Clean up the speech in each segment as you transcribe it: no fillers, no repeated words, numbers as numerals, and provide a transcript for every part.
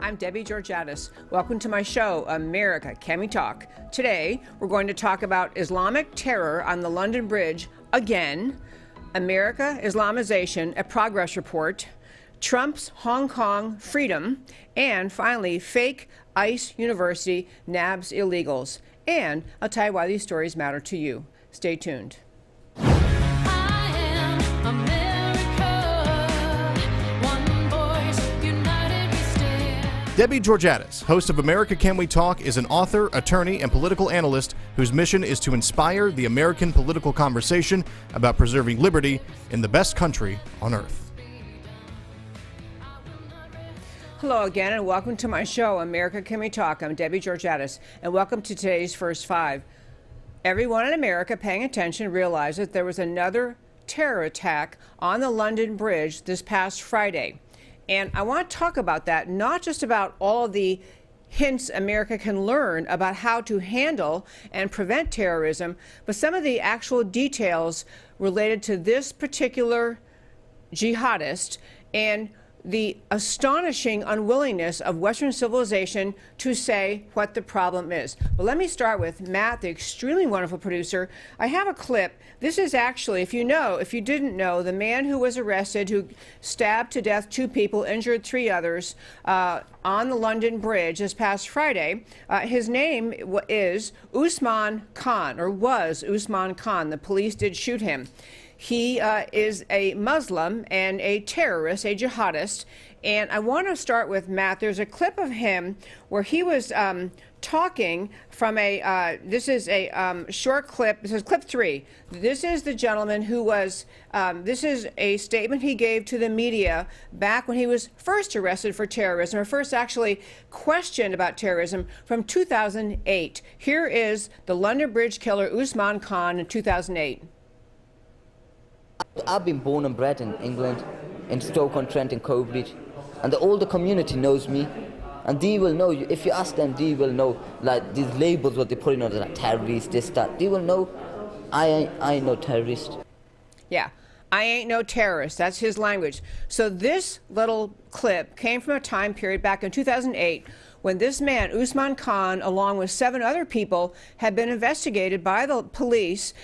I'm Debbie Georgatos. Welcome to my show, America, Can We Talk? Today, we're going to talk about Islamic terror on the London Bridge again, America, Islamization, a progress report, Trump's Hong Kong freedom, and finally, fake ICE University Nabs illegals. And I'll tell you why these stories matter to you. Stay tuned. Debbie Georgatos, host of America Can We Talk, is an author, attorney, and political analyst whose mission is to inspire the American political conversation about preserving liberty in the best country on earth. Hello again, and welcome to my show, America Can We Talk? I'm Debbie Georgatos, and welcome to today's First Five. Everyone in America paying attention realized that there was another terror attack on the London Bridge this past Friday. And I want to talk about that, not just about all of the hints America can learn about how to handle and prevent terrorism, but some of the actual details related to this particular jihadist and the astonishing unwillingness of Western civilization to say what the problem is. But let me start with Matt, the extremely wonderful producer. I have a clip. This is actually, if you didn't know, the man who was arrested, who stabbed to death 2 people, injured 3 others on the London Bridge this past Friday. His name is Usman Khan, or was Usman Khan. The police did shoot him. He is a Muslim and a terrorist, a jihadist. And I want to start with Matt. There's a clip of him where he was talking from this is a short clip. This is clip 3. This is the gentleman who was, this is a statement he gave to the media back when he was first arrested for terrorism, or first actually questioned about terrorism, from 2008. Here is the London Bridge killer Usman Khan in 2008. I've been born and bred in England, in Stoke-on-Trent and Cobridge, and all the community knows me, and they will know, if you ask them, they will know, like these labels what they're putting on, like terrorist, this, that, they will know I ain't no terrorist. Yeah, I ain't no terrorist, that's his language. So this little clip came from a time period back in 2008 when this man, Usman Khan, along with 7 other people, had been investigated by the police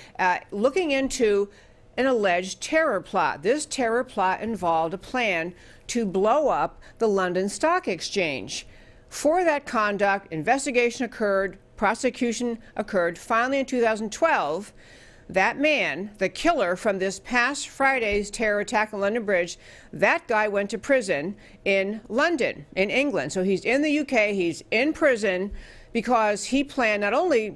looking into an alleged terror plot. This terror plot involved a plan to blow up the London Stock Exchange. For that conduct, investigation occurred, prosecution occurred. Finally, in 2012, that man, the killer from this past Friday's terror attack on London Bridge, that guy went to prison in London, in England. So he's in the UK, he's in prison, because he planned, not only,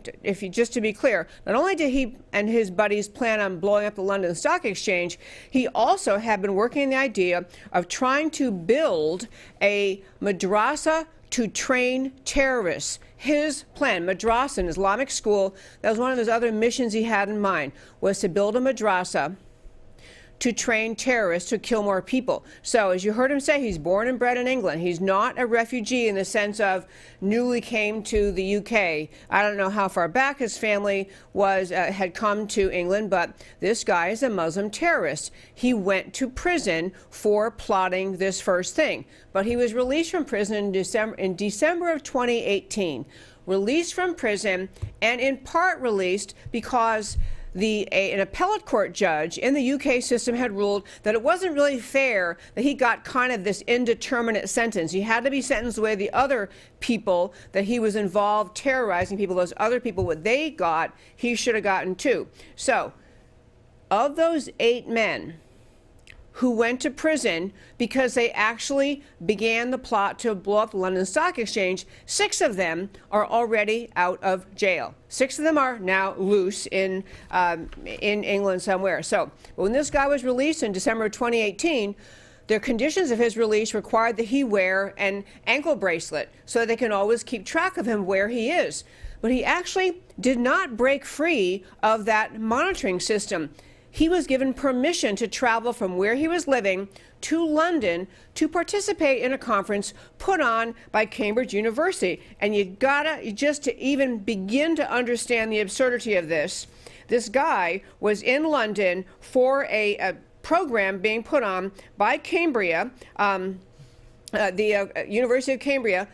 just to be clear, not only did he and his buddies plan on blowing up the London Stock Exchange, he also had been working the idea of trying to build a madrasa to train terrorists. His plan, madrasa, an Islamic school, that was one of his other missions he had in mind, was to build a madrasa to train terrorists to kill more people. So as you heard him say, he's born and bred in England. He's not a refugee in the sense of newly came to the UK. I don't know how far back his family was had come to England, but this guy is a Muslim terrorist. He went to prison for plotting this first thing, but he was released from prison in December of 2018. Released from prison, and in part released because an appellate court judge in the UK system had ruled that it wasn't really fair that he got kind of this indeterminate sentence. He had to be sentenced the way the other people that he was involved terrorizing people, those other people, what they got, he should have gotten too. So, of those 8 men who went to prison because they actually began the plot to blow up the London Stock Exchange, 6 of them are already out of jail. 6 of them are now loose in England somewhere. So when this guy was released in December of 2018, the conditions of his release required that he wear an ankle bracelet so that they can always keep track of him where he is. But he actually did not break free of that monitoring system. He was given permission to travel from where he was living to London to participate in a conference put on by Cambridge University. And just to even begin to understand the absurdity of this guy was in London for a program being put on by Cambria University of Cambridge,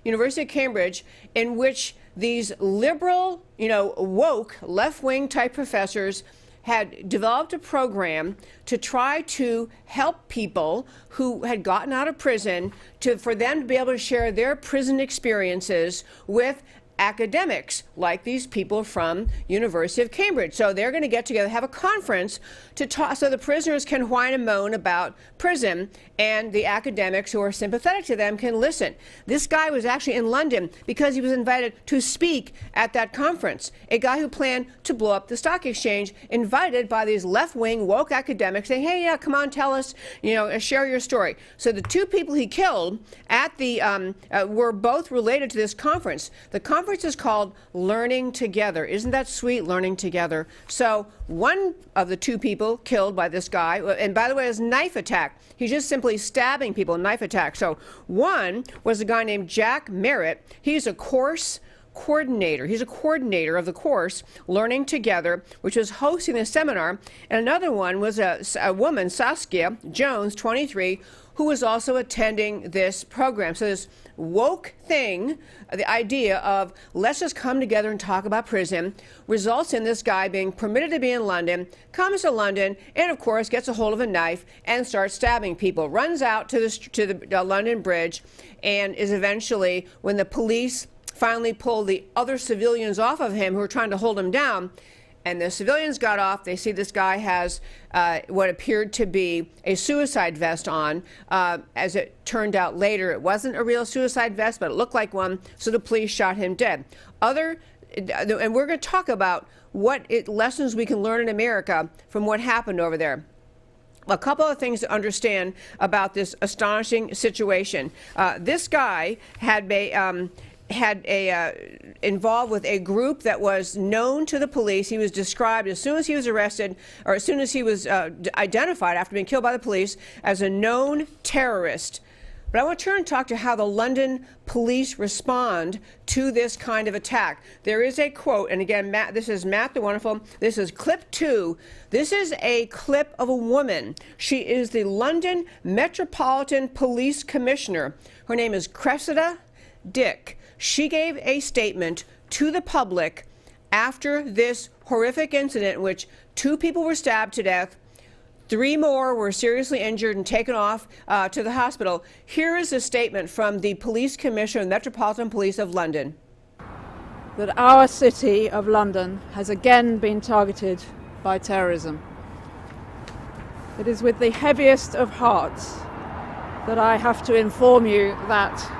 University of Cambridge, in which these liberal, woke, left-wing type professors had developed a program to try to help people who had gotten out of prison for them to be able to share their prison experiences with academics like these people from University of Cambridge. So they're going to get together, have a conference to talk, so the prisoners can whine and moan about prison, and the academics who are sympathetic to them can listen. This guy was actually in London because he was invited to speak at that conference. A guy who planned to blow up the stock exchange, invited by these left-wing woke academics saying, hey, yeah, come on, tell us, share your story. So the two people he killed at the were both related to this conference. The conference is called Learning Together. Isn't that sweet, Learning Together? So one of the two people killed by this guy, and by the way, it was a knife attack. He's just simply stabbing people, knife attack. So one was a guy named Jack Merritt. He's a course coordinator. He's a coordinator of the course Learning Together, which was hosting the seminar. And another one was a woman, Saskia Jones, 23, who was also attending this program. So this woke thing, the idea of let's just come together and talk about prison, results in this guy being permitted to be in London, comes to London, and of course gets a hold of a knife and starts stabbing people, runs out to the London Bridge, and is eventually, when the police finally pull the other civilians off of him who were trying to hold him down, and the civilians got off, they see this guy has what appeared to be a suicide vest on. As it turned out later, it wasn't a real suicide vest, but it looked like one, so the police shot him dead. And we're going to talk about what lessons we can learn in America from what happened over there. A couple of things to understand about this astonishing situation. This guy had involved with a group that was known to the police. He was described as soon as he was arrested, or as soon as he was identified after being killed by the police, as a known terrorist. But I want to turn and talk to how the London police respond to this kind of attack. There is a quote, and again, this is Matt the Wonderful. This is clip 2. This is a clip of a woman. She is the London Metropolitan Police Commissioner. Her name is Cressida Dick. She gave a statement to the public after this horrific incident in which 2 people were stabbed to death, 3 more were seriously injured and taken off to the hospital. Here is a statement from the Police Commissioner of the Metropolitan Police of London. That our city of London has again been targeted by terrorism. It is with the heaviest of hearts that I have to inform you that,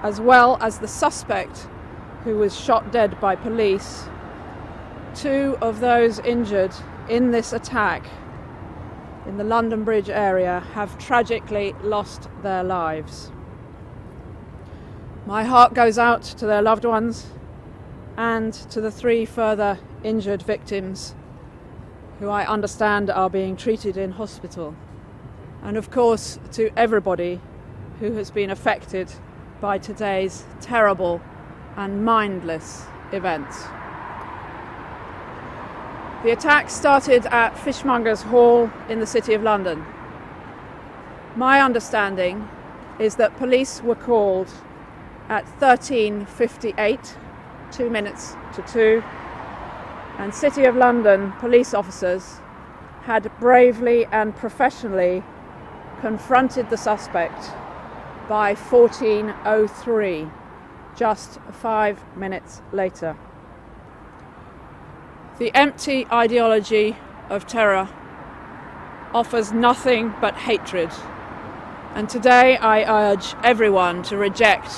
as well as the suspect who was shot dead by police, 2 of those injured in this attack in the London Bridge area have tragically lost their lives. My heart goes out to their loved ones and to the 3 further injured victims who I understand are being treated in hospital, and of course to everybody who has been affected by today's terrible and mindless events. The attack started at Fishmongers Hall in the City of London. My understanding is that police were called at 13:58, 2 minutes to 2, and City of London police officers had bravely and professionally confronted the suspect by 14:03, just 5 minutes later. The empty ideology of terror offers nothing but hatred, and today I urge everyone to reject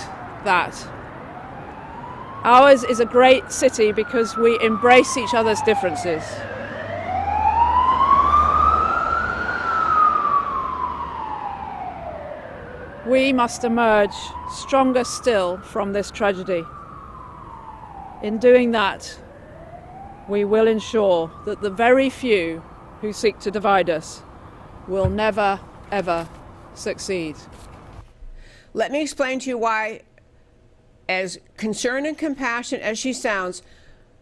that. Ours is a great city because we embrace each other's differences. We must emerge stronger still from this tragedy. In doing that, we will ensure that the very few who seek to divide us will never, ever succeed. Let me explain to you why, as concerned and compassionate as she sounds,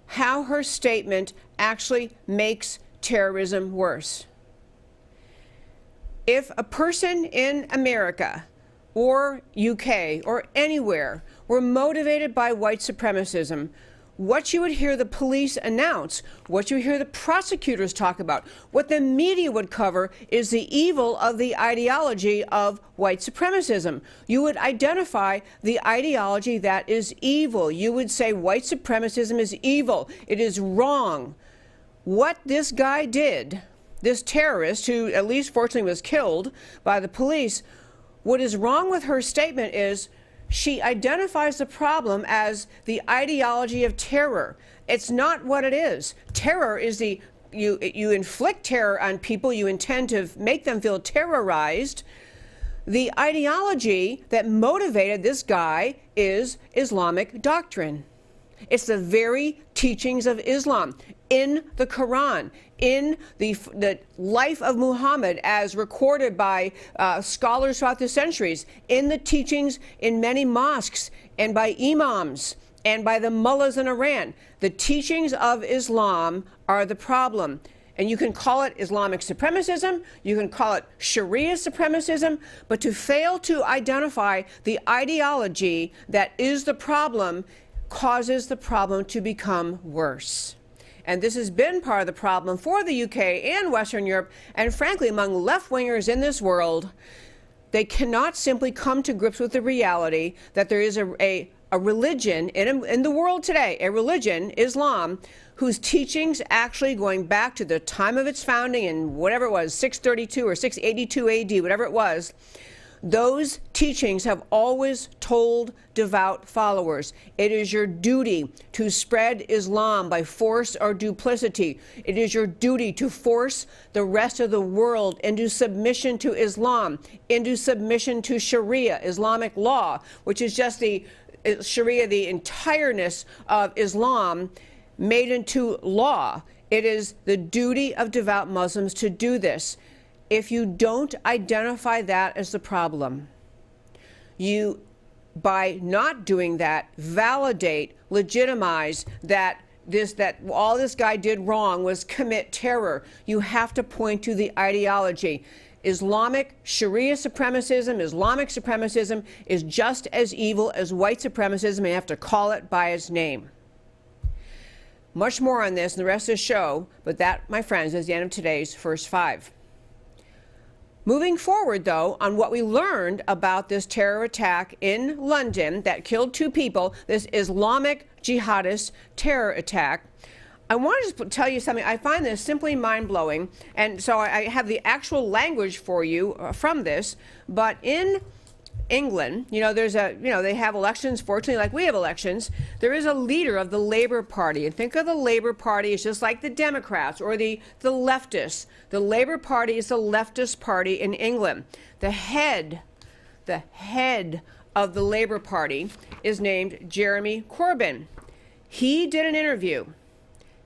how her statement actually makes terrorism worse. If a person in America or UK or anywhere were motivated by white supremacism, what you would hear the police announce, what you would hear the prosecutors talk about, what the media would cover is the evil of the ideology of white supremacism. You would identify the ideology that is evil. You would say white supremacism is evil. It is wrong. What this guy did, this terrorist, who at least fortunately was killed by the police, what is wrong with her statement is she identifies the problem as the ideology of terror. It's not what it is. Terror is you inflict terror on people. You intend to make them feel terrorized. The ideology that motivated this guy is Islamic doctrine. It's the very teachings of Islam in the Quran, in the life of Muhammad as recorded by scholars throughout the centuries, in the teachings in many mosques and by imams and by the mullahs in Iran. The teachings of Islam are the problem. And you can call it Islamic supremacism, you can call it Sharia supremacism, but to fail to identify the ideology that is the problem causes the problem to become worse. And this has been part of the problem for the UK and Western Europe, and frankly, among left-wingers in this world. They cannot simply come to grips with the reality that there is a religion in the world today, a religion, Islam, whose teachings actually going back to the time of its founding in whatever it was, 632 or 682 AD, whatever it was, those teachings have always told devout followers, it is your duty to spread Islam by force or duplicity. It is your duty to force the rest of the world into submission to Islam, into submission to Sharia, Islamic law, which is just the Sharia, the entireness of Islam made into law. It is the duty of devout Muslims to do this. If you don't identify that as the problem, you, by not doing that, validate, legitimize that all this guy did wrong was commit terror. You have to point to the ideology. Islamic Sharia supremacism, Islamic supremacism is just as evil as white supremacism, and you have to call it by its name. Much more on this in the rest of the show, but that, my friends, is the end of today's First Five. Moving forward, though, on what we learned about this terror attack in London that killed 2 people, this Islamic jihadist terror attack, I want to just tell you something. I find this simply mind-blowing, and so I have the actual language for you from this, but in England, they have elections, fortunately, like we have elections. There is a leader of the Labour Party. And think of the Labour Party as just like the Democrats or the leftists. The Labour Party is the leftist party in England. The head of the Labour Party is named Jeremy Corbyn. He did an interview.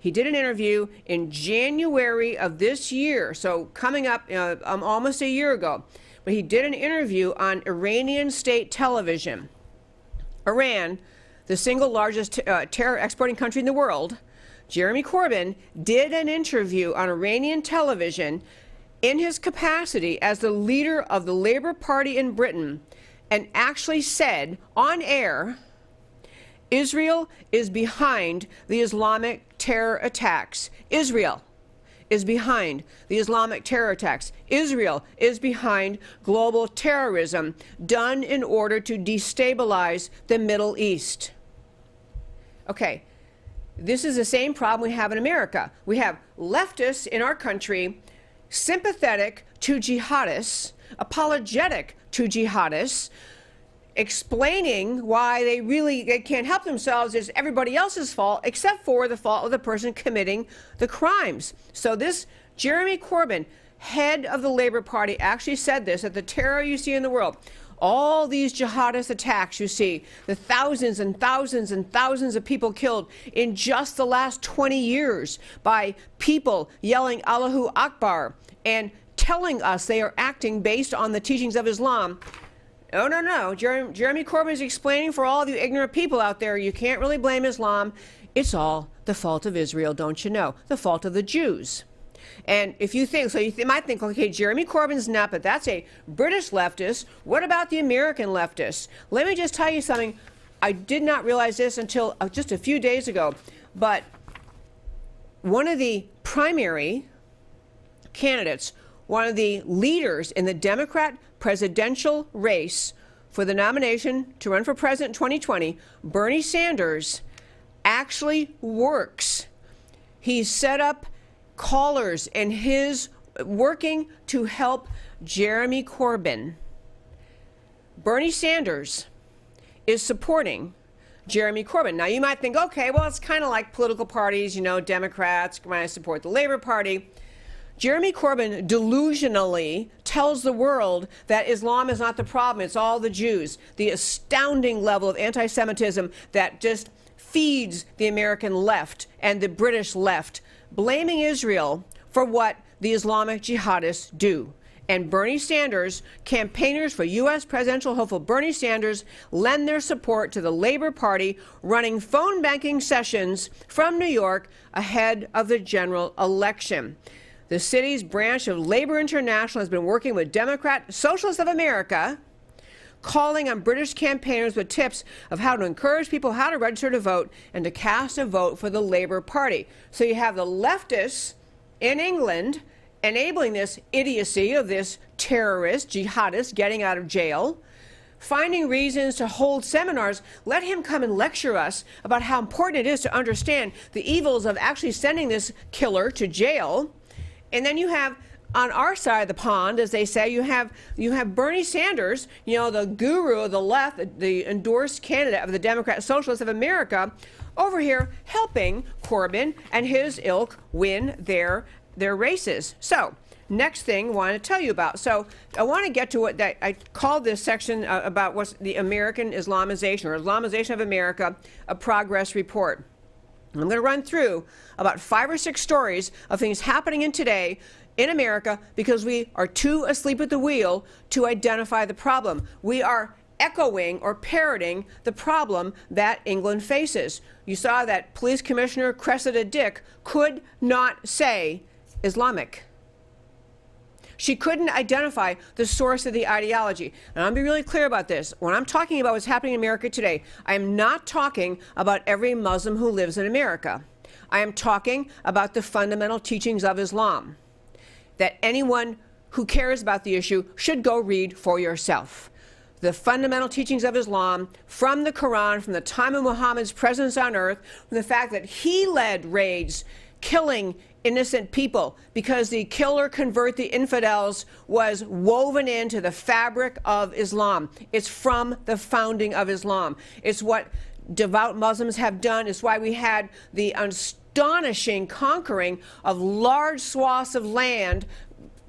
In January of this year, so coming up almost a year ago. But he did an interview on Iranian state television. Iran, the single largest terror exporting country in the world, Jeremy Corbyn did an interview on Iranian television in his capacity as the leader of the Labour Party in Britain and actually said on air, Israel is behind the Islamic terror attacks. Israel is behind the Islamic terror attacks. Israel is behind global terrorism done in order to destabilize the Middle East. Okay, this is the same problem we have in America. We have leftists in our country sympathetic to jihadists, apologetic to jihadists, explaining why they can't help themselves is everybody else's fault except for the fault of the person committing the crimes. So this Jeremy Corbyn, head of the Labour Party, actually said this, that the terror you see in the world, all these jihadist attacks you see, the thousands and thousands and thousands of people killed in just the last 20 years by people yelling Allahu Akbar and telling us they are acting based on the teachings of Islam. Oh, no. Jeremy Corbyn is explaining for all of you ignorant people out there, you can't really blame Islam. It's all the fault of Israel, don't you know? The fault of the Jews. And if you think, so you might think, okay, Jeremy Corbyn's not, but that's a British leftist. What about the American leftists? Let me just tell you something. I did not realize this until just a few days ago, but one of the primary candidates, one of the leaders in the Democrat presidential race for the nomination to run for president in 2020, Bernie Sanders, actually works. He's set up callers and his working to help Jeremy Corbyn. Bernie Sanders is supporting Jeremy Corbyn. Now you might think, okay, well, it's kind of like political parties, you know, Democrats might support the Labor Party. Jeremy Corbyn delusionally tells the world that Islam is not the problem, it's all the Jews. The astounding level of anti-Semitism that just feeds the American left and the British left, blaming Israel for what the Islamic jihadists do. And Bernie Sanders, campaigners for U.S. presidential hopeful Bernie Sanders, lend their support to the Labor Party, running phone banking sessions from New York ahead of the general election. The city's branch of Labor International has been working with Democrat Socialists of America, calling on British campaigners with tips of how to encourage people how to register to vote and to cast a vote for the Labor Party. So you have the leftists in England enabling this idiocy of this terrorist, jihadist, getting out of jail, finding reasons to hold seminars. Let him come and lecture us about how important it is to understand the evils of actually sending this killer to jail. And then you have, on our side of the pond, as they say, you have Bernie Sanders, you know, the guru of the left, the endorsed candidate of the Democrat Socialists of America, over here helping Corbyn and his ilk win their races. So, next thing I want to tell you about. So, I want to get to what I called this section about what's the American Islamization, or Islamization of America, a progress report. I'm going to run through about 5 or 6 stories of things happening in today in America because we are too asleep at the wheel to identify the problem. We are echoing or parroting the problem that England faces. You saw that Police Commissioner Cressida Dick could not say Islamic. She couldn't identify the source of the ideology. And I'm going to be really clear about this. When I'm talking about what's happening in America today, I am not talking about every Muslim who lives in America. I am talking about the fundamental teachings of Islam that anyone who cares about the issue should go read for yourself. The fundamental teachings of Islam from the Quran, from the time of Muhammad's presence on earth, from the fact that he led raids killing innocent people because the killer convert the infidels was woven into the fabric of Islam. It's from the founding of Islam. It's what devout Muslims have done. It's why we had the astonishing conquering of large swaths of land,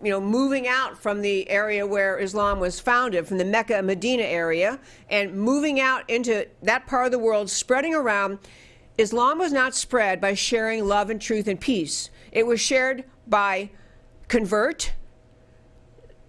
you know, moving out from the area where Islam was founded, from the Mecca and Medina area, and moving out into that part of the world, spreading around. Islam was not spread by sharing love and truth and peace. It was shared by convert,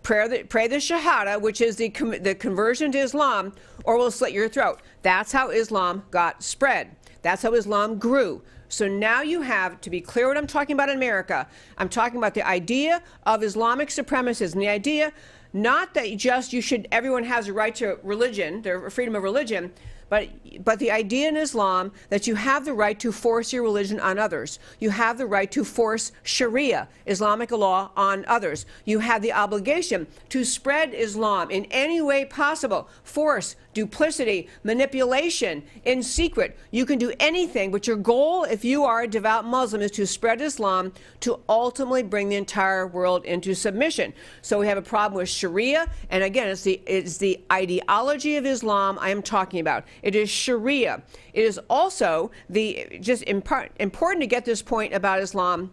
pray the Shahada, which is the conversion to Islam, or we'll slit your throat. That's how Islam got spread. That's how Islam grew. So now you have, to be clear what I'm talking about in America, I'm talking about the idea of Islamic supremacism, the idea not that everyone has a right to religion, their freedom of religion, but the idea in Islam that you have the right to force your religion on others. You have the right to force Sharia, Islamic law, on others. You have the obligation to spread Islam in any way possible. Force, duplicity, manipulation, in secret. You can do anything, but your goal, if you are a devout Muslim, is to spread Islam to ultimately bring the entire world into submission. So we have a problem with Sharia, and again, it's the ideology of Islam I am talking about. It is Sharia. It is also important to get this point about Islam.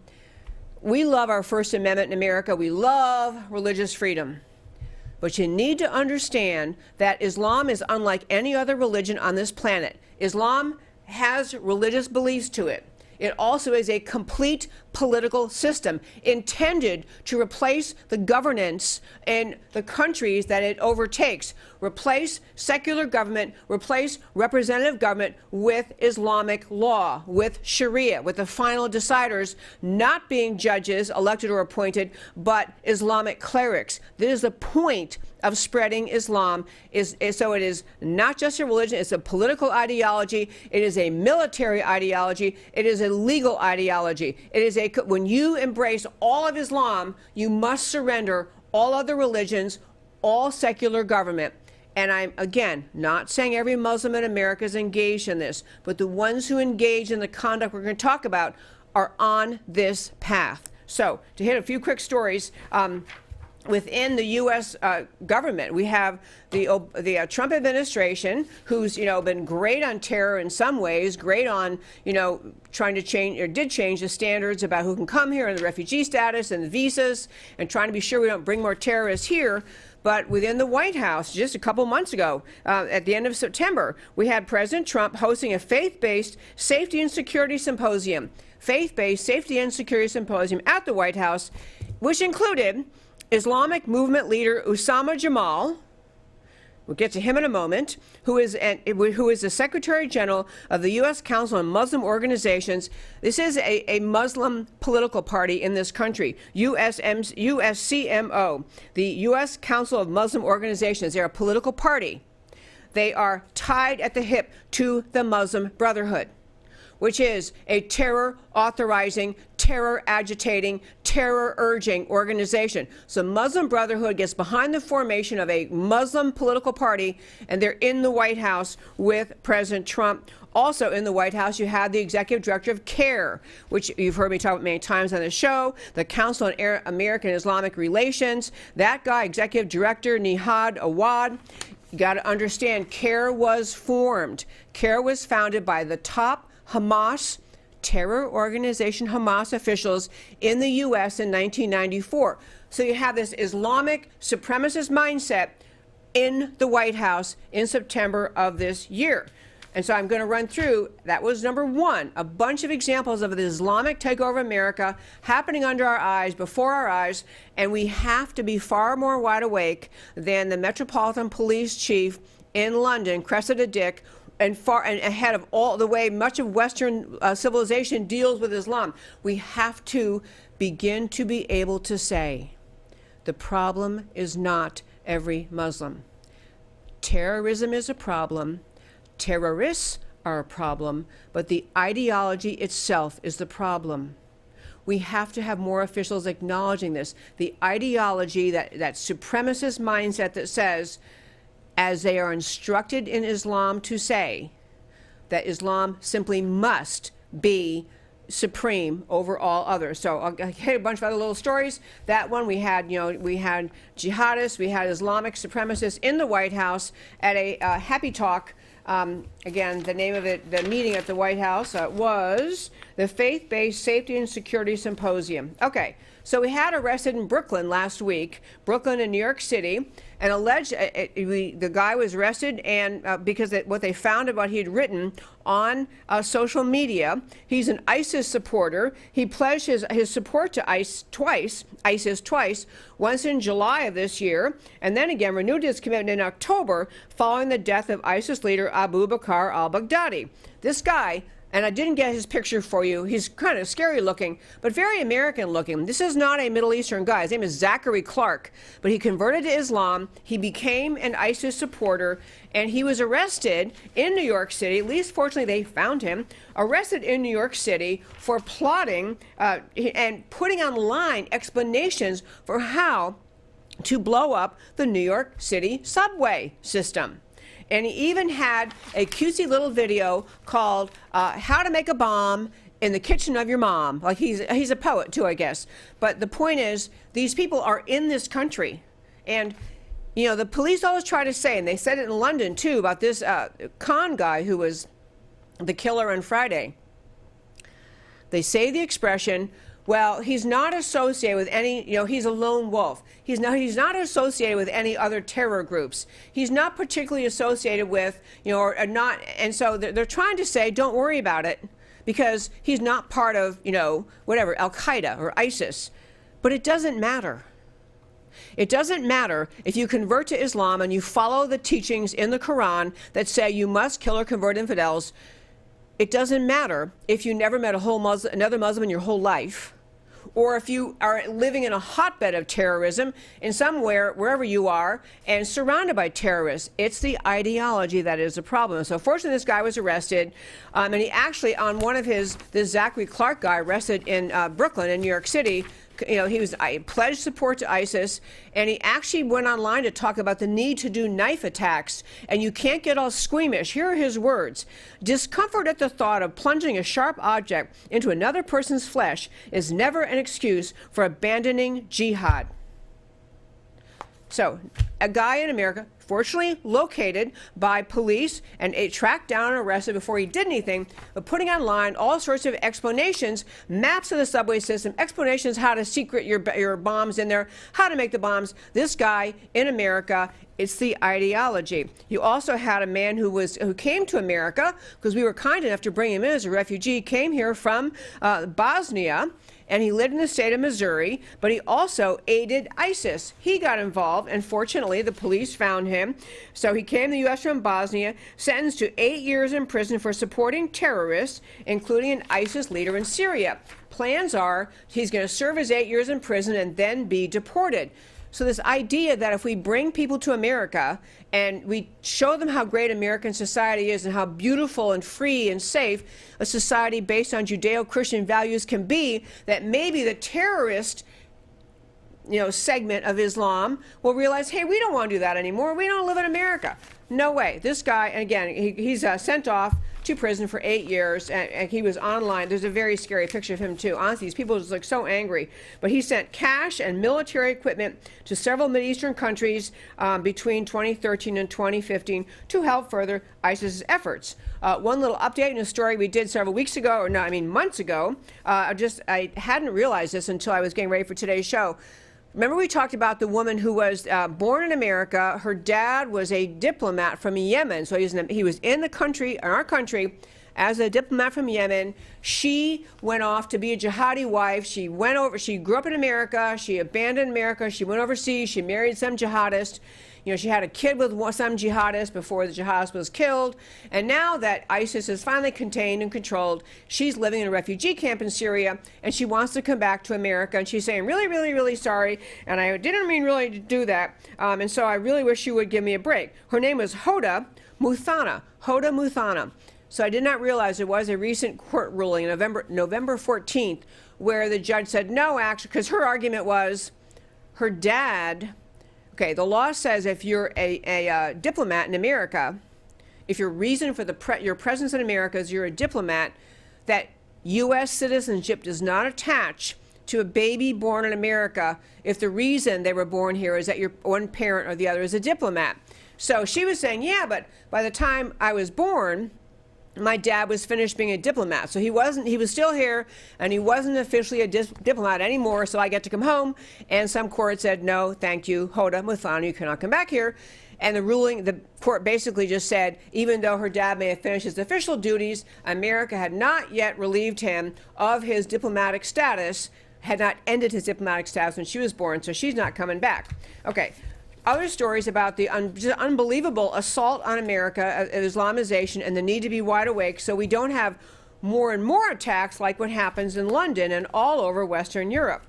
We love our First Amendment in America. We love religious freedom. But you need to understand that Islam is unlike any other religion on this planet. Islam has religious beliefs to it. It also is a complete political system intended to replace the governance in the countries that it overtakes, replace secular government, replace representative government with Islamic law, with Sharia, with the final deciders not being judges elected or appointed, but Islamic clerics. This is the point of spreading Islam. So it is not just a religion, it's a political ideology, it is a military ideology, it is a legal ideology. It is when you embrace all of Islam, you must surrender all other religions, all secular government. And I'm, again, not saying every Muslim in America is engaged in this, but the ones who engage in the conduct we're going to talk about are on this path. So, to hit a few quick stories, within the U.S. Government, we have the Trump administration, who's been great on terror in some ways, great on trying to change or did change the standards about who can come here and the refugee status and the visas, and trying to be sure we don't bring more terrorists here. But within the White House, just a couple months ago, at the end of September, we had President Trump hosting a faith-based safety and security symposium, faith-based safety and security symposium at the White House, which included Islamic movement leader Osama Jamal, we'll get to him in a moment, who is the Secretary General of the U.S. Council on Muslim Organizations. This is a Muslim political party in this country, USCMO, the U.S. Council of Muslim Organizations. They're a political party. They are tied at the hip to the Muslim Brotherhood, which is a terror-authorizing, terror-agitating, terror-urging organization. So Muslim Brotherhood gets behind the formation of a Muslim political party, and they're in the White House with President Trump. Also in the White House, you have the executive director of CARE, which you've heard me talk about many times on the show, the Council on American Islamic Relations. That guy, executive director, Nihad Awad. You got to understand, CARE was formed. CARE was founded by the top Hamas, terror organization Hamas officials in the U.S. in 1994. So you have this Islamic supremacist mindset in the White House in September of this year. And so I'm going to run through, that was number one, a bunch of examples of the Islamic takeover of America happening under our eyes, before our eyes, and we have to be far more wide awake than the Metropolitan Police Chief in London, Cressida Dick, and far and ahead of all the way much of Western civilization deals with Islam. We have to begin to be able to say, the problem is not every Muslim. Terrorism is a problem. Terrorists are a problem, but the ideology itself is the problem. We have to have more officials acknowledging this. The ideology, that supremacist mindset that says, as they are instructed in Islam to say, that Islam simply must be supreme over all others. So I'll hit a bunch of other little stories. That one, we had jihadists, we had Islamic supremacists in the White House at a happy talk. Again, the name of it, the meeting at the White House was the Faith-Based Safety and Security Symposium. Okay, so we had arrested in Brooklyn last week, Brooklyn and New York City, and alleged the guy was arrested and because what they found about he had written on social media. He's an ISIS supporter. He pledged his support to ISIS twice, once in July of this year, and then again renewed his commitment in October following the death of ISIS leader Abu Bakr al-Baghdadi. This guy, and I didn't get his picture for you. He's kind of scary looking, but very American looking. This is not a Middle Eastern guy. His name is Zachary Clark, but he converted to Islam. He became an ISIS supporter, and he was arrested in New York City. At least, fortunately, they found him. Arrested in New York City for plotting and putting online explanations for how to blow up the New York City subway system. And he even had a cutesy little video called How to Make a Bomb in the Kitchen of Your Mom. Like he's a poet too, I guess. But the point is, these people are in this country. And, the police always try to say, and they said it in London too, about this Khan guy who was the killer on Friday. They say the expression, well, he's not associated with any, he's a lone wolf. He's not associated with any other terror groups. He's not particularly associated with, or not. And so they're trying to say, don't worry about it, because he's not part of, whatever, Al-Qaeda or ISIS. But it doesn't matter. It doesn't matter if you convert to Islam and you follow the teachings in the Quran that say you must kill or convert infidels. It doesn't matter if you never met another Muslim in your whole life, or if you are living in a hotbed of terrorism in somewhere, wherever you are, and surrounded by terrorists. It's the ideology that is the problem. So fortunately, this guy was arrested, and he actually, on one of this Zachary Clark guy arrested in Brooklyn in New York City, I pledged support to ISIS, and he actually went online to talk about the need to do knife attacks, and you can't get all squeamish. Here are his words. Discomfort at the thought of plunging a sharp object into another person's flesh is never an excuse for abandoning jihad. So, a guy in America, fortunately located by police and tracked down and arrested before he did anything, but putting online all sorts of explanations, maps of the subway system, explanations how to secret your bombs in there, how to make the bombs. This guy in America, it's the ideology. You also had a man who came to America because we were kind enough to bring him in as a refugee, came here from Bosnia, and he lived in the state of Missouri, but he also aided ISIS. He got involved, and fortunately, the police found him. So he came to the U.S. from Bosnia, sentenced to 8 years in prison for supporting terrorists, including an ISIS leader in Syria. Plans are he's going to serve his 8 years in prison and then be deported. So this idea that if we bring people to America and we show them how great American society is and how beautiful and free and safe a society based on Judeo-Christian values can be, that maybe the terrorist segment of Islam will realize, hey, we don't want to do that anymore. We don't live in America. No way. This guy, and again, he's sent off to prison for 8 years, and he was online. There's a very scary picture of him, too. Honestly, these people just look so angry. But he sent cash and military equipment to several Mideastern countries between 2013 and 2015 to help further ISIS's efforts. One little update in a story we did several weeks ago, months ago. I hadn't realized this until I was getting ready for today's show. Remember we talked about the woman who was born in America. Her dad was a diplomat from Yemen. So he was in our country, as a diplomat from Yemen. She went off to be a jihadi wife. She grew up in America. She abandoned America. She went overseas. She married some jihadist. She had a kid with some jihadist before the jihadist was killed. And now that ISIS is finally contained and controlled, she's living in a refugee camp in Syria, and she wants to come back to America. And she's saying, really, really, really sorry, and I didn't mean really to do that. And so I really wish you would give me a break. Her name was Hoda Muthana. Hoda Muthana. So I did not realize there was a recent court ruling, November 14th, where the judge said no, actually, because her argument was her dad. Okay, the law says if you're a diplomat in America, if your reason for your presence in America is you're a diplomat, that U.S. citizenship does not attach to a baby born in America if the reason they were born here is that your one parent or the other is a diplomat. So she was saying, yeah, but by the time I was born, my dad was finished being a diplomat. So he was still here, and he wasn't officially a diplomat anymore, so I get to come home. And some court said, no, thank you, Hoda Muthana, you cannot come back here. And the court basically just said, even though her dad may have finished his official duties, America had not yet relieved him of his diplomatic status, had not ended his diplomatic status when she was born, so she's not coming back. Okay. Other stories about the unbelievable assault on America, Islamization, and the need to be wide awake so we don't have more and more attacks like what happens in London and all over Western Europe.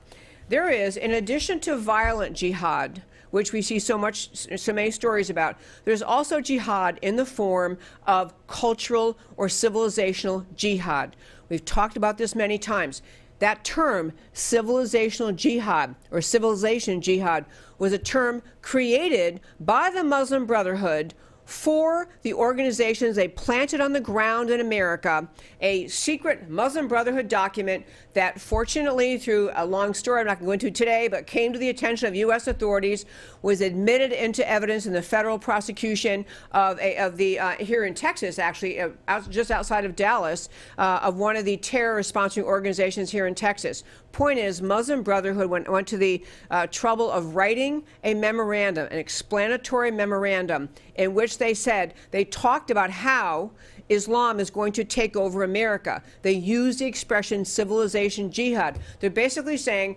There is, in addition to violent jihad, which we see so many stories about, there's also jihad in the form of cultural or civilizational jihad. We've talked about this many times. That term, civilizational jihad or civilization jihad, was a term created by the Muslim Brotherhood for the organizations they planted on the ground in America, a secret Muslim Brotherhood document that fortunately, through a long story I'm not going to go into today, but came to the attention of U.S. authorities, was admitted into evidence in the federal prosecution of here in Texas, actually, just outside of Dallas, of one of the terror sponsoring organizations here in Texas. Point is, Muslim Brotherhood went to the trouble of writing a memorandum, an explanatory memorandum, in which they talked about how Islam is going to take over America. They use the expression civilization jihad. They're basically saying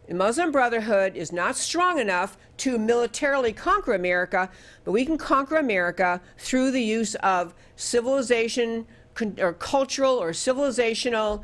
the Muslim Brotherhood is not strong enough to militarily conquer America, but we can conquer America through the use of civilization or cultural or civilizational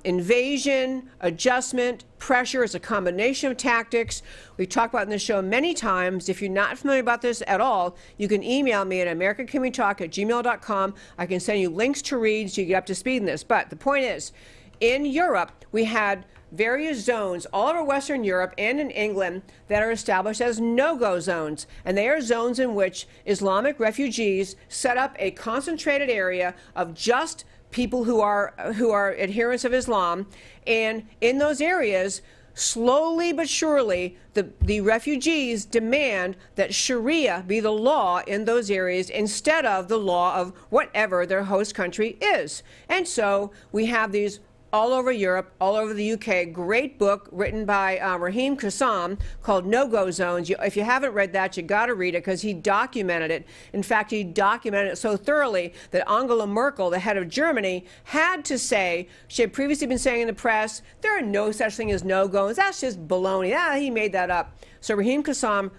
invasion, adjustment, pressure is a combination of tactics. We've talked about in the show many times. If you're not familiar about this at all, you can email me at americacanwetalk@gmail.com. I can send you links to read so you get up to speed in this. But the point is, in Europe, we had various zones all over Western Europe and in England that are established as no-go zones. And they are zones in which Islamic refugees set up a concentrated area of just people who are adherents of Islam. And in those areas, slowly but surely, the refugees demand that Sharia be the law in those areas instead of the law of whatever their host country is. And so we have these all over Europe, all over the UK. Great book written by Raheem Kassam called No-Go Zones. If you haven't read that, you got to read it because he documented it. In fact, he documented it so thoroughly that Angela Merkel, the head of Germany, had to say, she had previously been saying in the press, there are no such thing as no-goes. That's just baloney. He made that up. So Raheem Kassam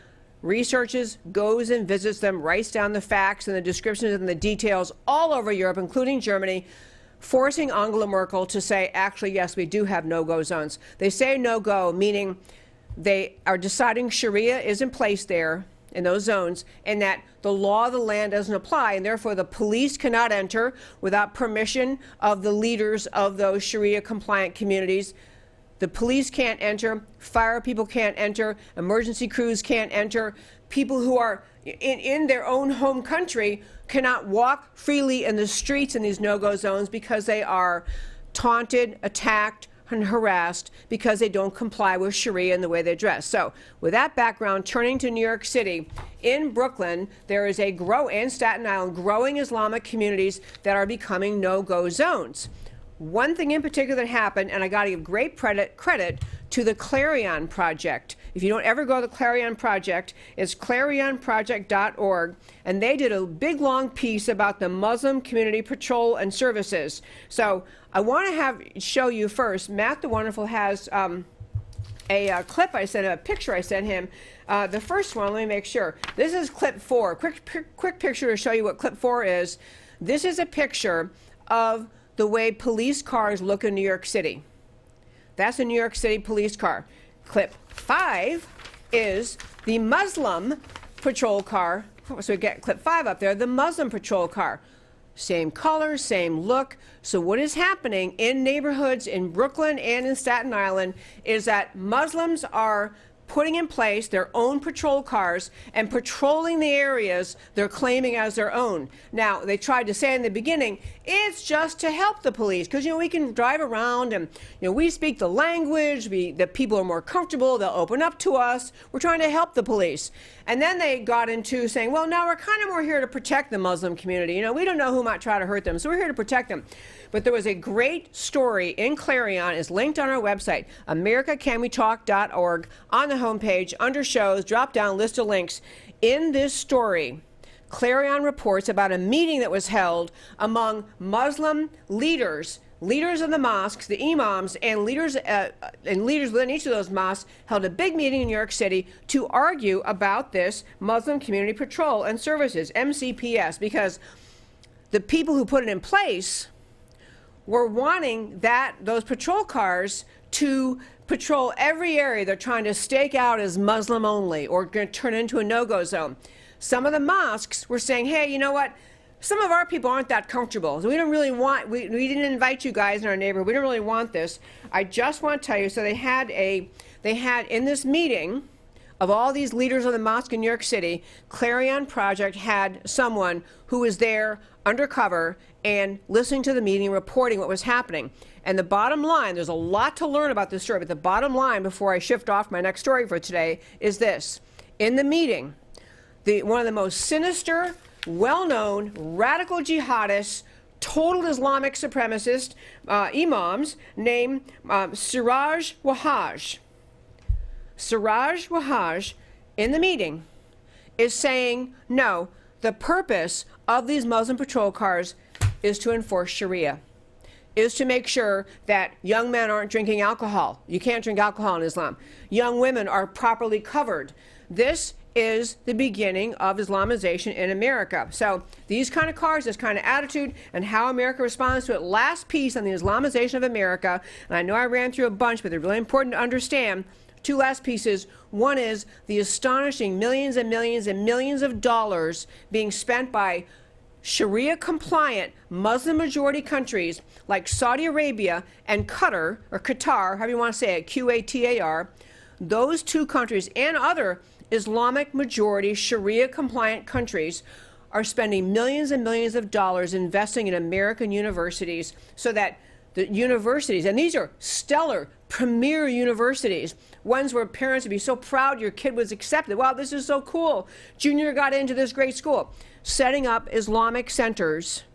researches, goes and visits them, writes down the facts and the descriptions and the details all over Europe, including Germany, forcing Angela Merkel to say, actually, yes, we do have no-go zones. They say no-go, meaning they are deciding Sharia is in place there in those zones and that the law of the land doesn't apply, and therefore the police cannot enter without permission of the leaders of those Sharia-compliant communities. The police can't enter, fire people can't enter, emergency crews can't enter. People who are in their own home country cannot walk freely in the streets in these no-go zones because they are taunted, attacked, and harassed because they don't comply with Sharia in the way they dress. So with that background, turning to New York City, in Brooklyn, there is and Staten Island, growing Islamic communities that are becoming no-go zones. One thing in particular that happened, and I got to give great credit to the Clarion Project. If you don't ever go to the Clarion Project, it's clarionproject.org, and they did a big long piece about the Muslim Community Patrol and Services. So I want to show you first. Matt the Wonderful has a clip I sent, a picture I sent him. The first one, let me make sure. This is clip 4. Quick picture to show you what clip 4 is. This is a picture of the way police cars look in New York City. That's a New York City police car. Clip 5 is the Muslim patrol car. So we get clip 5 up there, the Muslim patrol car. Same color, same look. So what is happening in neighborhoods in Brooklyn and in Staten Island is that Muslims are putting in place their own patrol cars and patrolling the areas they're claiming as their own. Now, they tried to say in the beginning, it's just to help the police because, we can drive around and, we speak the language, the people are more comfortable, they'll open up to us, we're trying to help the police. And then they got into saying, well, no, we're kind of more here to protect the Muslim community. We don't know who might try to hurt them, so we're here to protect them. But there was a great story in Clarion, it's linked on our website, americacanwetalk.org, on the homepage, under shows, drop down list of links. In this story, Clarion reports about a meeting that was held among Muslim leaders of the mosques, the imams, and leaders within each of those mosques held a big meeting in New York City to argue about this Muslim Community Patrol and Services, MCPS, because the people who put it in place were wanting those patrol cars to patrol every area they're trying to stake out as Muslim only or going to turn into a no-go zone. Some of the mosques were saying, hey, you know what? Some of our people aren't that comfortable. So we don't really want, we didn't invite you guys in our neighborhood. We don't really want this. I just want to tell you, so they had in this meeting of all these leaders of the mosque in New York City, Clarion Project had someone who was there undercover and listening to the meeting, reporting what was happening. And the bottom line, there's a lot to learn about this story, but the bottom line before I shift off my next story for today is this. In the meeting, one of the most sinister, well-known, radical jihadists, total Islamic supremacist imams named Siraj Wahhaj. Siraj Wahhaj, in the meeting, is saying, no, The purpose of these Muslim patrol cars is to enforce Sharia, is to make sure that young men aren't drinking alcohol. You can't drink alcohol in Islam. Young women are properly covered. This is the beginning of Islamization in America. So these kind of cars, this kind of attitude, and how America responds to it. Last piece on the Islamization of America, and I know I ran through a bunch, but they're really important to understand. Two last pieces. One is the astonishing millions and millions and millions of dollars being spent by Sharia-compliant Muslim-majority countries like Saudi Arabia and Qatar, or Qatar, however you want to say it, Qatar. Those two countries and other Islamic majority Sharia-compliant countries are spending millions and millions of dollars investing in American universities so that the universities, and these are stellar, premier universities, ones where parents would be so proud your kid was accepted. Wow, this is so cool. Junior got into this great school. Setting up Islamic centers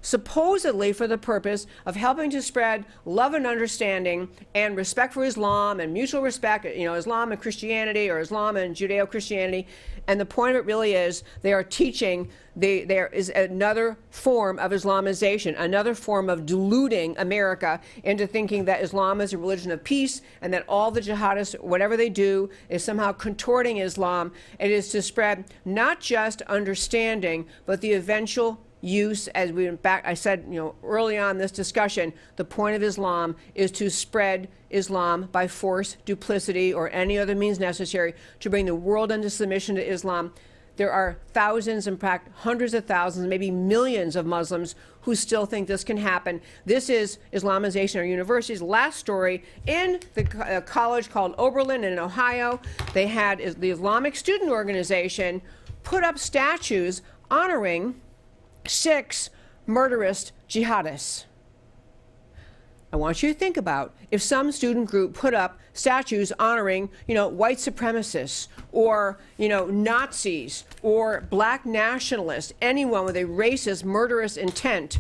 supposedly for the purpose of helping to spread love and understanding and respect for Islam and mutual respect, Islam and Christianity, or Islam and Judeo-Christianity. And the point of it really is they are teaching there is another form of Islamization, another form of deluding America into thinking that Islam is a religion of peace and that all the jihadists, whatever they do, is somehow contorting Islam. It is to spread not just understanding, but the eventual use, as I said, early on in this discussion, the point of Islam is to spread Islam by force, duplicity, or any other means necessary to bring the world into submission to Islam. There are thousands, in fact, hundreds of thousands, maybe millions of Muslims who still think this can happen. This is Islamization of universities. Last story, in the college called Oberlin in Ohio, they had the Islamic Student Organization put up statues honoring 6 murderous jihadists. I want you to think about if some student group put up statues honoring, white supremacists or, Nazis or black nationalists, anyone with a racist, murderous intent.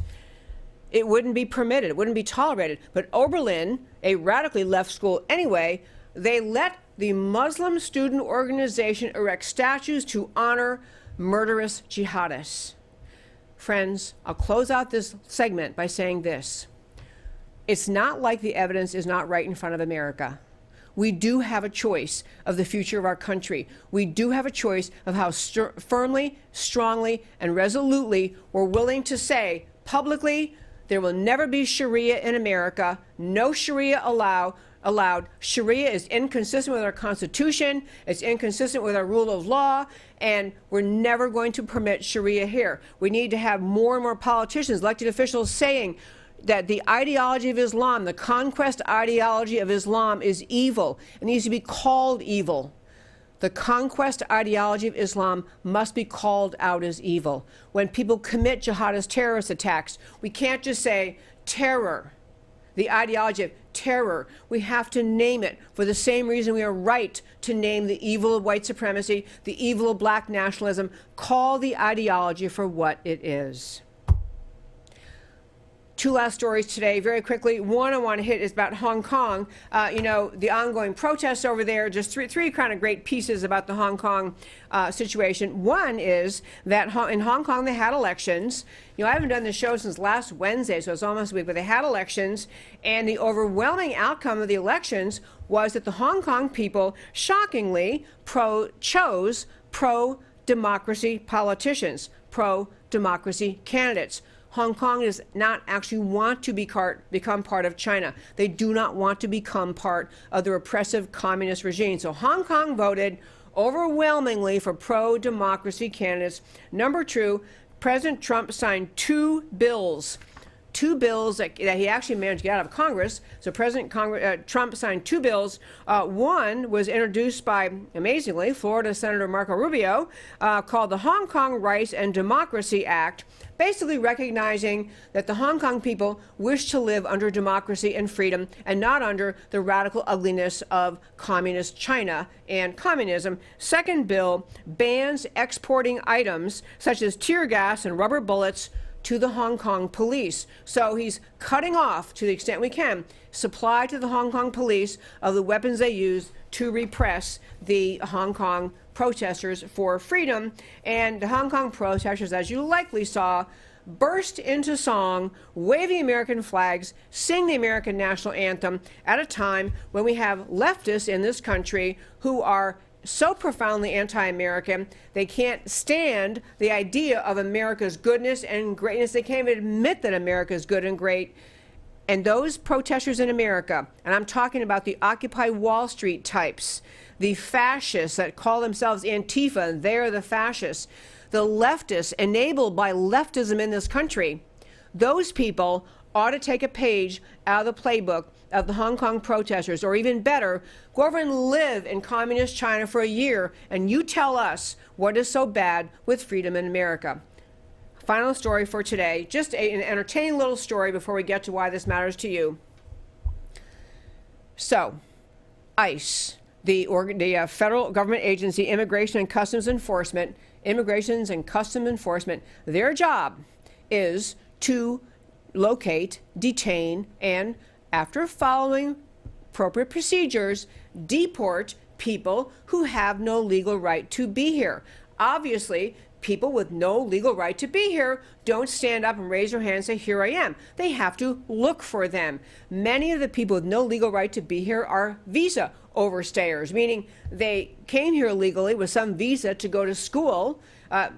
It wouldn't be permitted. It wouldn't be tolerated. But Oberlin, a radically left school anyway, they let the Muslim Student Organization erect statues to honor murderous jihadists. Friends, I'll close out this segment by saying this. It's not like the evidence is not right in front of America. We do have a choice of the future of our country. We do have a choice of how firmly, strongly, and resolutely we're willing to say publicly there will never be Sharia in America. No Sharia allowed. Sharia is inconsistent with our Constitution, it's inconsistent with our rule of law, and we're never going to permit Sharia here. We need to have more and more politicians, elected officials saying that the ideology of Islam, the conquest ideology of Islam is evil. It needs to be called evil. The conquest ideology of Islam must be called out as evil. When people commit jihadist terrorist attacks, we can't just say terror. The ideology of terror, we have to name it for the same reason we are right to name the evil of white supremacy, the evil of black nationalism. Call the ideology for what it is. Two last stories today, very quickly. One I want to hit is about Hong Kong. The ongoing protests over there, just three kind of great pieces about the Hong Kong situation. One is that in Hong Kong they had elections. I haven't done the show since last Wednesday, so it's almost a week, but they had elections, and the overwhelming outcome of the elections was that the Hong Kong people, shockingly, chose pro-democracy politicians, pro-democracy candidates. Hong Kong does not actually want to become part of China. They do not want to become part of the repressive communist regime. So Hong Kong voted overwhelmingly for pro-democracy candidates. Number 2, President Trump signed 2 bills that he actually managed to get out of Congress. So President Trump signed 2 bills. One was introduced by, amazingly, Florida Senator Marco Rubio, called the Hong Kong Rights and Democracy Act, basically recognizing that the Hong Kong people wish to live under democracy and freedom and not under the radical ugliness of communist China and communism. Second bill bans exporting items such as tear gas and rubber bullets to the Hong Kong police. So he's cutting off, to the extent we can, supply to the Hong Kong police of the weapons they use to repress the Hong Kong protesters for freedom. And the Hong Kong protesters, as you likely saw, burst into song, waving American flags, sing the American national anthem at a time when we have leftists in this country who are so profoundly anti-American, they can't stand the idea of America's goodness and greatness. They can't even admit that America is good and great. And those protesters in America, and I'm talking about the Occupy Wall Street types, the fascists that call themselves Antifa, and they're the fascists, the leftists enabled by leftism in this country, those people ought to take a page out of the playbook of the Hong Kong protesters, or even better, go over and live in communist China for a year, and you tell us what is so bad with freedom in America. Final story for today, just an entertaining little story before we get to why this matters to you. So, ICE, the federal government agency, Immigration and Customs Enforcement, their job is to locate, detain, and after following appropriate procedures, deport people who have no legal right to be here. Obviously, people with no legal right to be here don't stand up and raise their hand and say, here I am. They have to look for them. Many of the people with no legal right to be here are visa overstayers, meaning they came here legally with some visa to go to school.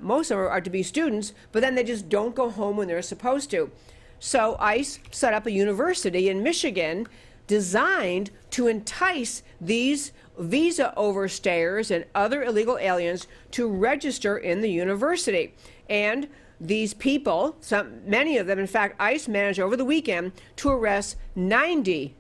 Most of them are to be students, but then they just don't go home when they're supposed to. So ICE set up a university in Michigan designed to entice these visa overstayers and other illegal aliens to register in the university. And these people, many of them, in fact, ICE managed over the weekend to arrest 90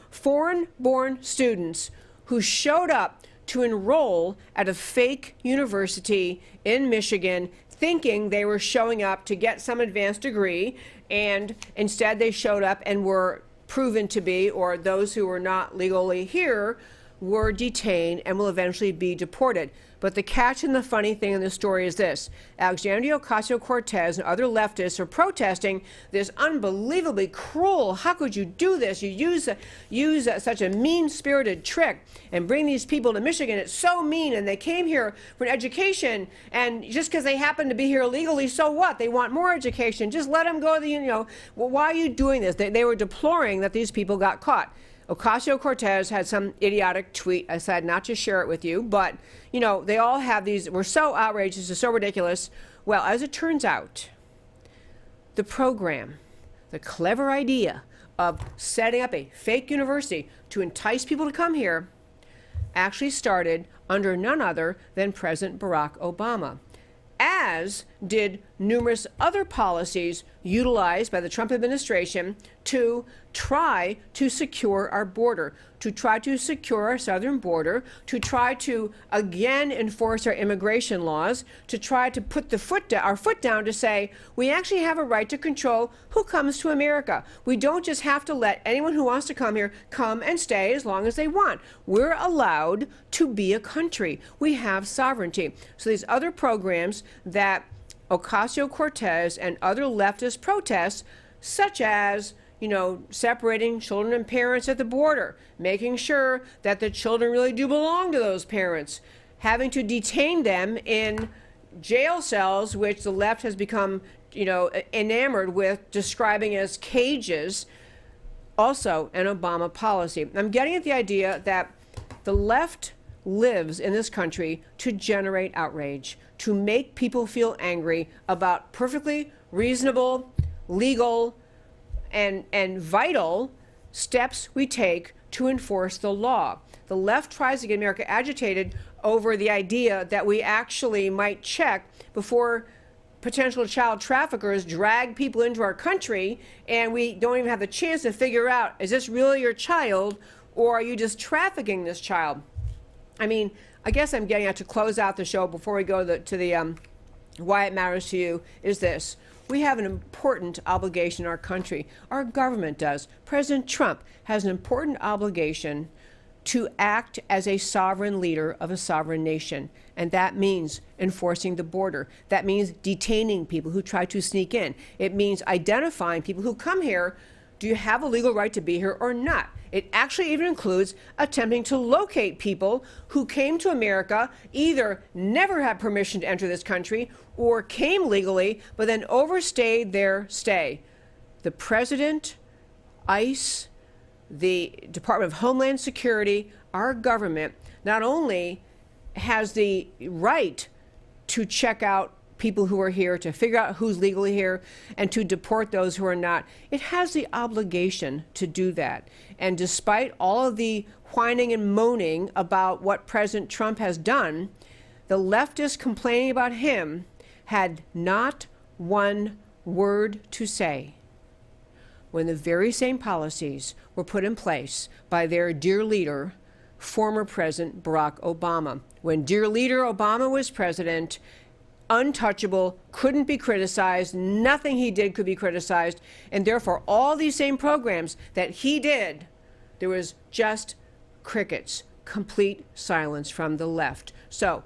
foreign-born students who showed up to enroll at a fake university in Michigan, thinking they were showing up to get some advanced degree, and instead they showed up and were proven to be, or those who were not legally here were detained and will eventually be deported. But the catch and the funny thing in this story is this: Alexandria Ocasio-Cortez and other leftists are protesting this unbelievably cruel, how could you do this? You use such a mean-spirited trick and bring these people to Michigan. It's so mean, and they came here for an education, and just because they happen to be here illegally, so what? They want more education. Just let them go to the, well, why are you doing this? They were deploring that these people got caught. Ocasio-Cortez had some idiotic tweet. I decided not to share it with you, but, they all have these. We're so outrageous, it's so ridiculous. Well, as it turns out, the program, the clever idea of setting up a fake university to entice people to come here actually started under none other than President Barack Obama, as did numerous other policies utilized by the Trump administration to try to secure our border, to try to secure our southern border, to try to again enforce our immigration laws, to try to put our foot down to say we actually have a right to control who comes to America. We don't just have to let anyone who wants to come here come and stay as long as they want. We're allowed to be a country. We have sovereignty. So these other programs that Ocasio-Cortez and other leftist protests, such as separating children and parents at the border, making sure that the children really do belong to those parents, having to detain them in jail cells, which the left has become, enamored with describing as cages, also an Obama policy. I'm getting at the idea that the left lives in this country to generate outrage, to make people feel angry about perfectly reasonable, legal, and vital steps we take to enforce the law. The left tries to get America agitated over the idea that we actually might check before potential child traffickers drag people into our country, and we don't even have the chance to figure out, is this really your child, or are you just trafficking this child? I mean, I guess I'm getting out to close out the show before we go to the why it matters to you, is this. We have an important obligation in our country. Our government does. President Trump has an important obligation to act as a sovereign leader of a sovereign nation. And that means enforcing the border. That means detaining people who try to sneak in. It means identifying people who come here. Do you have a legal right to be here or not? It actually even includes attempting to locate people who came to America, either never had permission to enter this country or came legally, but then overstayed their stay. The president, ICE, the Department of Homeland Security, our government, not only has the right to check out people who are here, to figure out who's legally here, and to deport those who are not, it has the obligation to do that. And despite all of the whining and moaning about what President Trump has done, the leftists complaining about him had not one word to say when the very same policies were put in place by their dear leader, former President Barack Obama. When dear leader Obama was president, untouchable, couldn't be criticized, nothing he did could be criticized, and therefore all these same programs that he did, there was just crickets, complete silence from the left. So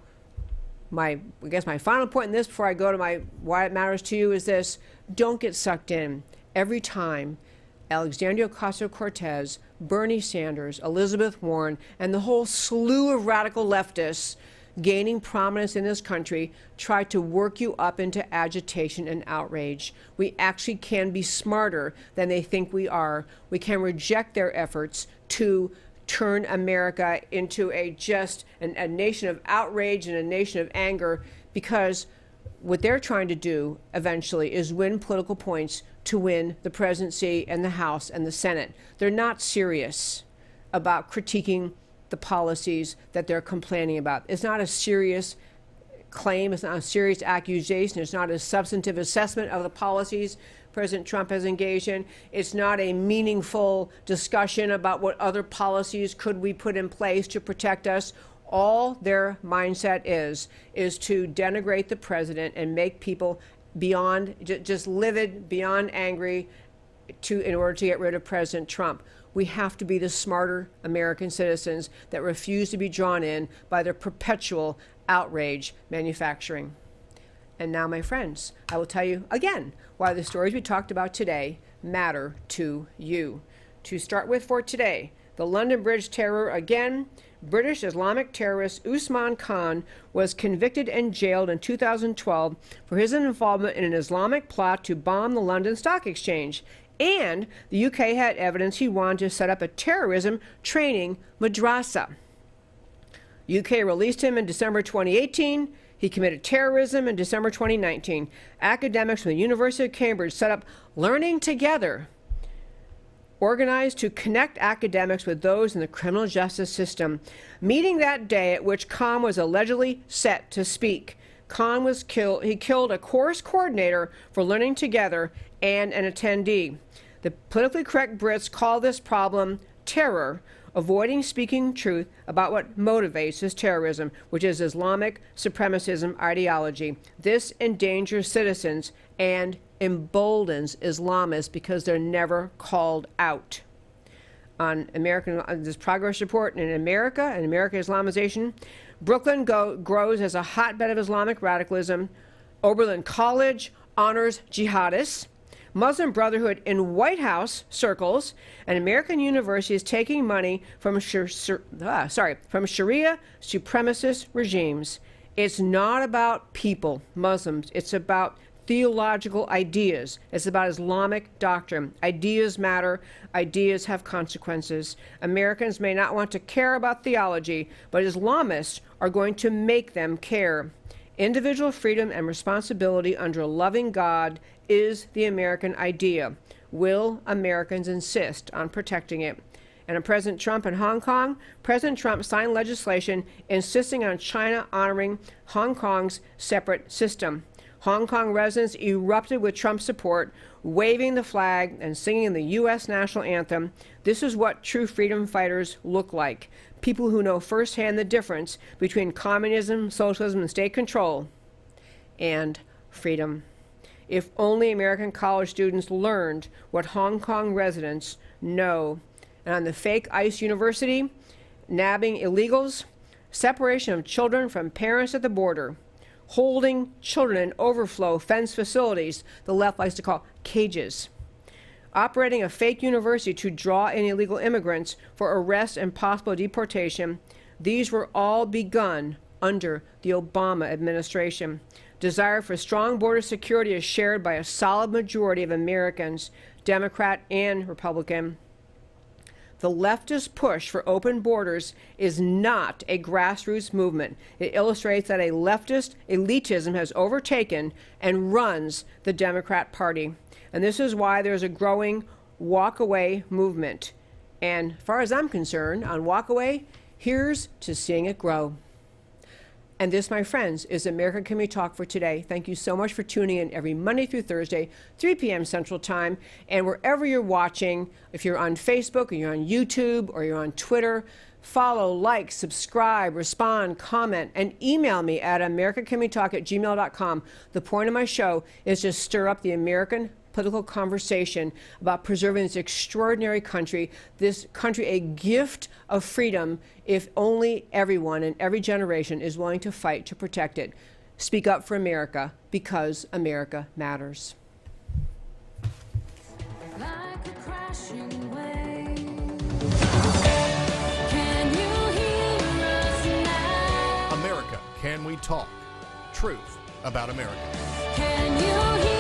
I guess my final point in this before I go to my why it matters to you is this: don't get sucked in. Every time Alexandria Ocasio-Cortez, Bernie Sanders, Elizabeth Warren, and the whole slew of radical leftists gaining prominence in this country try to work you up into agitation and outrage, we actually can be smarter than they think we are. We can reject their efforts to turn America into a nation of outrage and a nation of anger, because what they're trying to do eventually is win political points to win the presidency and the House and the Senate. They're not serious about critiquing the policies that they're complaining about. It's not a serious claim. It's not a serious accusation. It's not a substantive assessment of the policies President Trump has engaged in. It's not a meaningful discussion about what other policies could we put in place to protect us. All their mindset is to denigrate the president and make people beyond just livid, beyond angry, in order to get rid of President Trump. We have to be the smarter American citizens that refuse to be drawn in by their perpetual outrage manufacturing. And now, my friends, I will tell you again why the stories we talked about today matter to you. To start with for today, the London Bridge terror again. British Islamic terrorist Usman Khan was convicted and jailed in 2012 for his involvement in an Islamic plot to bomb the London Stock Exchange. And the UK had evidence he wanted to set up a terrorism training madrasa. UK released him in December 2018. He committed terrorism in December 2019. Academics from the University of Cambridge set up Learning Together, organized to connect academics with those in the criminal justice system. Meeting that day at which Khan was allegedly set to speak, Khan was killed. He killed a course coordinator for Learning Together and an attendee. The politically correct Brits call this problem terror, avoiding speaking truth about what motivates this terrorism, which is Islamic supremacism ideology. This endangers citizens and emboldens Islamists because they're never called out. On this progress report in America and American Islamization, Brooklyn grows as a hotbed of Islamic radicalism. Oberlin College honors jihadists. Muslim Brotherhood in White House circles, and American University is taking money from Sharia supremacist regimes. It's not about people, Muslims. It's about theological ideas. It's about Islamic doctrine. Ideas matter. Ideas have consequences. Americans may not want to care about theology, but Islamists are going to make them care. Individual freedom and responsibility under a loving God is the American idea. Will Americans insist on protecting it? And on President Trump in Hong Kong, President Trump signed legislation insisting on China honoring Hong Kong's separate system. Hong Kong residents erupted with Trump support, waving the flag and singing the U.S. national anthem. This is what true freedom fighters look like. People who know firsthand the difference between communism, socialism, and state control, and freedom. If only American college students learned what Hong Kong residents know. And on the fake ICE University, nabbing illegals, separation of children from parents at the border, holding children in overflow fenced facilities the left likes to call cages, operating a fake university to draw in illegal immigrants for arrest and possible deportation. These were all begun under the Obama administration. Desire for strong border security is shared by a solid majority of Americans, Democrat and Republican. The leftist push for open borders is not a grassroots movement. It illustrates that a leftist elitism has overtaken and runs the Democrat Party. And this is why there's a growing walk-away movement. And as far as I'm concerned, on walk-away, here's to seeing it grow. And this, my friends, is America Can We Talk for today. Thank you so much for tuning in every Monday through Thursday, 3 p.m. Central Time. And wherever you're watching, if you're on Facebook or you're on YouTube or you're on Twitter, follow, like, subscribe, respond, comment, and email me at americacanwetalk@gmail.com. The point of my show is to stir up the American political conversation about preserving this extraordinary country, this country a gift of freedom if only everyone in every generation is willing to fight to protect it. Speak up for America, because America matters. Like a crashing wave. Can you hear us now? America, Can We Talk? Truth about America. Can you hear